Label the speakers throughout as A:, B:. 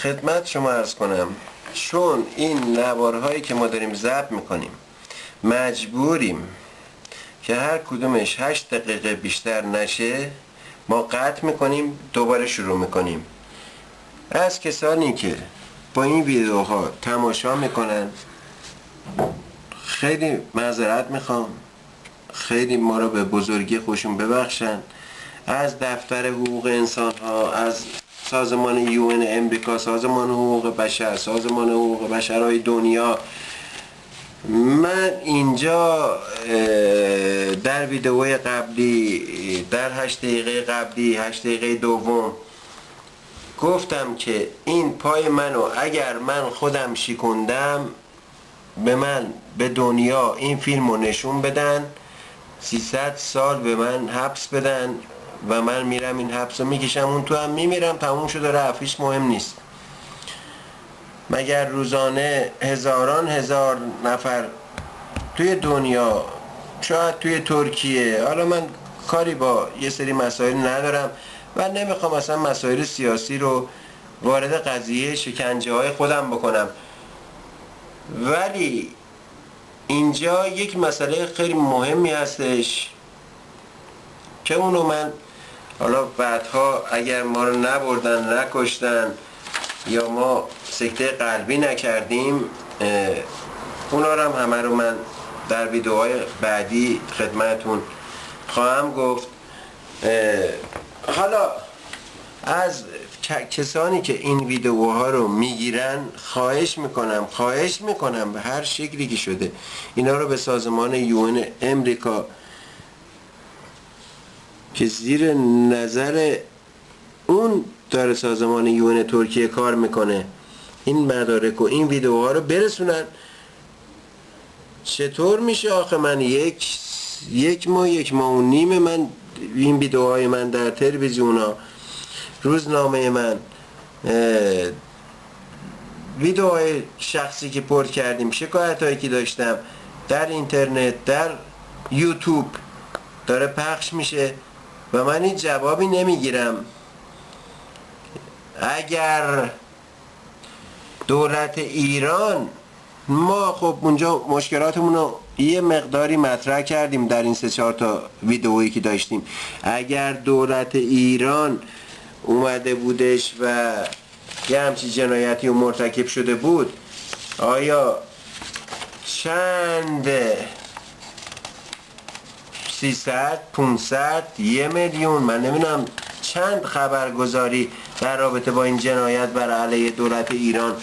A: خدمت شما عرض کنم، چون این نوارهایی که ما داریم ضبط میکنیم مجبوریم که هر کدومش 8 دقیقه بیشتر نشه، ما قطع میکنیم دوباره شروع میکنیم. از کسانی که با این ویدیوها تماشا میکنن خیلی معذرت میخوام، خیلی ما رو به بزرگی خودشون ببخشن. از دفتر حقوق انسان ها، از سازمان UN امریکا، سازمان حقوق بشر، سازمان حقوق بشرهای دنیا، من اینجا در ویدئوی قبلی، در 8 دقیقه قبلی، 8 دقیقه دوم گفتم که این پای منو اگر من خودم شکندم به من، به دنیا این فیلم رو نشون بدن، 300 سال به من حبس بدن و من میرم این حبس رو میکشم، اون تو هم میمیرم، تموم شده رفت، هیچ مهم نیست. مگر روزانه هزاران هزار نفر توی دنیا، شاید توی ترکیه، حالا من کاری با یه سری مسائل ندارم و نمیخوام اصلا مسائل سیاسی رو وارد قضیه شکنجه های خودم بکنم، ولی اینجا یک مسئله خیلی مهمی هستش که اونو من حالا بعدها اگر ما رو نبردن، نکشتن یا ما سکته قلبی نکردیم، اونا رو هم همه رو من در ویدیوهای بعدی خدمتون خواهم گفت. حالا از کسانی که این ویدیوها رو میگیرن خواهش میکنم به هر شکلی که شده اینا رو به سازمان UN امریکا که زیر نظر اون داره سازمان UN ترکیه کار میکنه، این مدارک و این ویدیوها رو برسونن. چطور میشه آخه من یک ماه و نیم من این ویدیوهای من در تلویزیونا، روزنامه من، ویدیوهای شخصی که پر کردیم، شکایت هایی که داشتم در اینترنت، در یوتیوب داره پخش میشه و من این جوابی نمیگیرم. اگر دولت ایران، ما خب اونجا مشکلاتمون رو یه مقداری مطرح کردیم در این 3-4 تا ویدئویی که داشتیم، اگر دولت ایران اومده بودش و یه همچین جنایتی رو مرتکب شده بود، آیا چند 300 500 1 میلیون، من نمیدونم چند خبرگزاری در رابطه با این جنایت بر علیه دولت ایران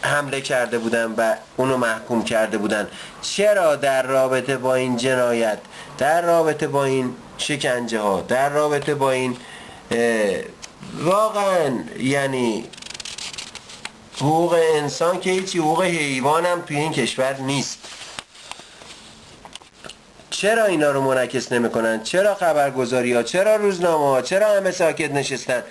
A: حمله کرده بودن و اونو محکوم کرده بودن؟ چرا در رابطه با این جنایت، در رابطه با این شکنجه ها، در رابطه با این واقعا یعنی حقوق انسان که هیچی، حقوق حیوان هم توی این کشور نیست، چرا اینا رو منعکس نمیکنن؟ چرا خبرگزاری ها، چرا روزنامه ها، چرا همه ساکت نشستن؟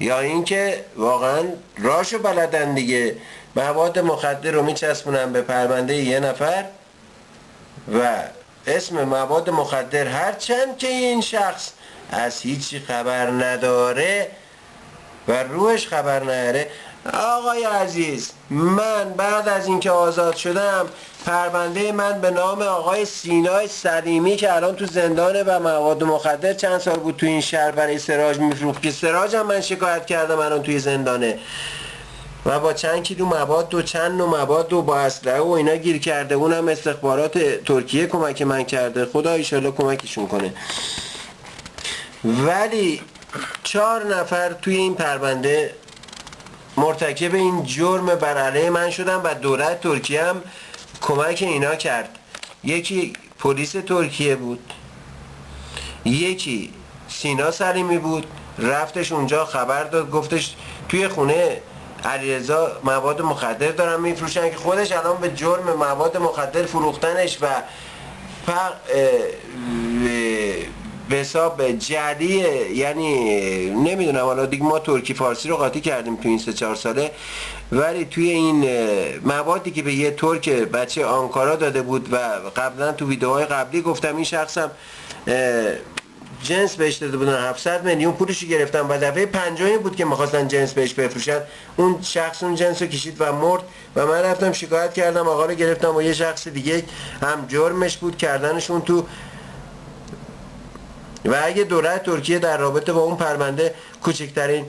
A: یا اینکه واقعا راشو بلدن دیگه، مواد مخدر رو میچسبونن به پرونده یه نفر و اسم مواد مخدر، هرچند که این شخص از هیچی خبر نداره و روش خبر نداره. آقای عزیز، من بعد از اینکه آزاد شدم، پرونده من به نام آقای سینای سلیمی که الان تو زندانه و مواد مخدر چند سال بود تو این شهر برای سراج میفروخت، که سراج هم من شکایت کردم الان توی زندانه و با چند کیلو مواد و چند نوع مواد و با اسلحه و اینا گیر کرده. اونم استخبارات ترکیه کمک من کرده، خدا ایشالله کمکشون کنه. ولی 4 نفر توی این پرونده مرتکب این جرم بر علیه من شدن و دولت ترکیه هم کمک اینا کرد. یکی پلیس ترکیه بود، یکی سینا سلیمی بود، رفتش اونجا خبر داد، گفتش توی خونه علیرضا مواد مخدر دارن میفروشن، که خودش الان به جرم مواد مخدر فروختنش و به حساب جعلیه، یعنی نمیدونم، حالا دیگه ما ترکی فارسی رو قاطی کردیم تو این 3-4 ساله، ولی توی این موادی که به یه ترک بچه آنکارا داده بود و قبلا تو ویدیوهای قبلی گفتم این شخصم جنس بهش داده بودن 700 میلیون پولشو گرفتن و دفعه پنجمی بود که میخواستن جنس بهش بفروشن، اون شخص اون جنس رو کشید و مرد و من رفتم شکایت کردم، آقا رو گرفتم و یه شخص دیگه هم جرمش بود کردنشون تو. و اگه دولت ترکیه در رابطه با اون پرونده کوچکترین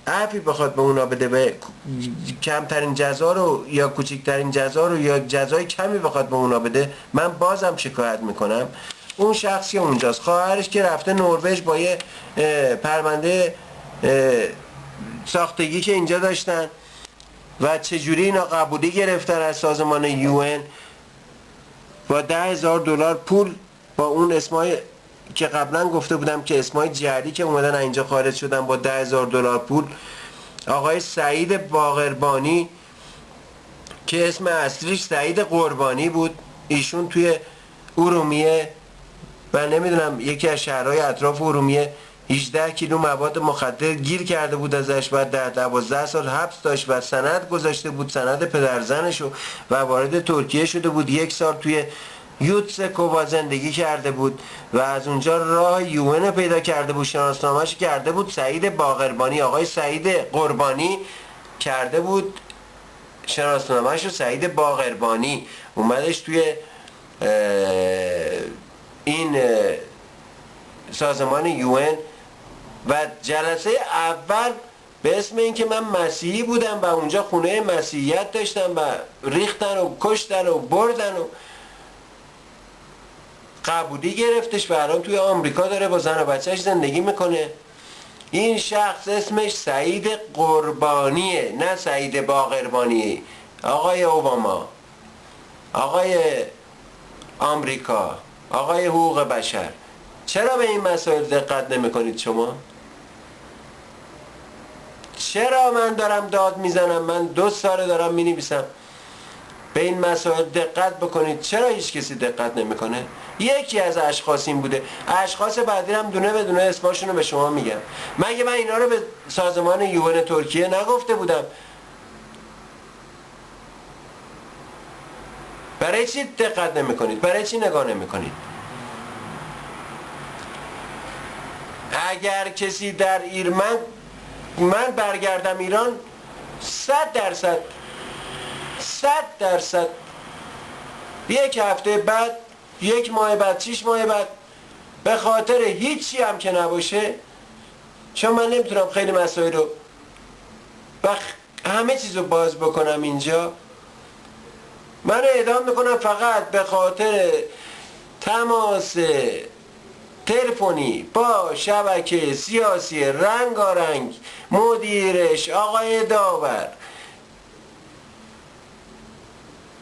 A: عفی بخواد به اونا بده، به کمترین جزا رو یا کوچکترین جزا رو یا جزای کمی بخواد به اونا بده، من بازم شکایت میکنم. اون شخصی اونجاست، خواهرش که رفته نروژ با یه پرونده ساختگی که اینجا داشتن و چجوری اینا قبولی گرفتن از سازمان UN با $10,000 پول، با اون اسمای که قبلا گفته بودم که اسمای جعلی که اومدن اینجا خارج شدن با $10,000 پول. آقای سعید باقربانی که اسم اصلیش سعید قربانی بود، ایشون توی ارومیه و نمیدونم یکی از شهرهای اطراف ارومیه 18 کیلو مواد مخدر گیر کرده بود ازش و در 12 سال حبس داشت و سند گذاشته بود، سند پدرزنشو، و وارد ترکیه شده بود. 1 سال توی یوتسکووا زندگی کرده بود و از اونجا راه یون پیدا کرده بود، شناسنامه‌اش کرده بود سعید باقربانی. آقای سعید قربانی کرده بود شناسنامه‌اش رو سعید باقربانی، اومدش توی این سازمان UN و جلسه اول به اسم این که من مسیحی بودم و اونجا خونه مسیحیت داشتم و ریختن و کشتن و بردن و قبولی گرفتش و الان توی آمریکا داره با زن و بچهش زندگی میکنه. این شخص اسمش سعید قربانیه، نه سعید باقربانیه. آقای اوباما، آقای آمریکا، آقای حقوق بشر، چرا به این مسائل دقت نمی کنید شما؟ چرا من دارم داد میزنم، من 2 ساله دارم می نویسم به این مسائل دقت بکنید، چرا هیچ کسی دقت نمیکنه؟ یکی از اشخاص این بوده، اشخاص بعدی هم دونه به دونه اسمشون رو به شما میگم. مگه من اینا رو به سازمان UN ترکیه نگفته بودم؟ برای چی دقت نمیکنید؟ برای چی نگاه نمیکنید؟ اگر کسی در من برگردم ایران 100% 1 هفته بعد، 1 ماه بعد، 6 ماه بعد، به خاطر هیچی هم که نباشه، چون من نمیتونم خیلی مسائل رو و همه چیز رو باز بکنم اینجا، من اعدام میکنم فقط به خاطر تماس تلفنی با شبکه سیاسی رنگارنگ، مدیرش، آقای داور،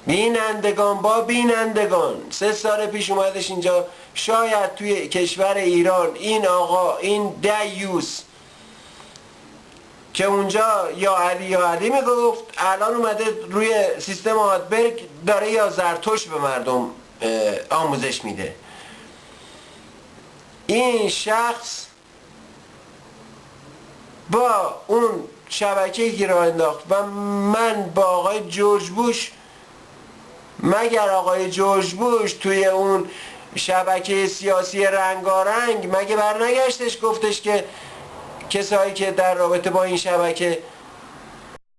A: بینندگان با بینندگان. 3 سال پیش اومدش اینجا، شاید توی کشور ایران این آقا، این دیوس که اونجا یا علی میگفت، الان اومده روی سیستم هاتبرگ داره یا زرتوش به مردم آموزش میده. این شخص با اون شبکه‌ای که راه انداخت و من با آقای جورج بوش، مگر آقای جورج بوش توی اون شبکه سیاسی رنگارنگ مگه برنگشتش گفتش که کسایی که در رابطه با این شبکه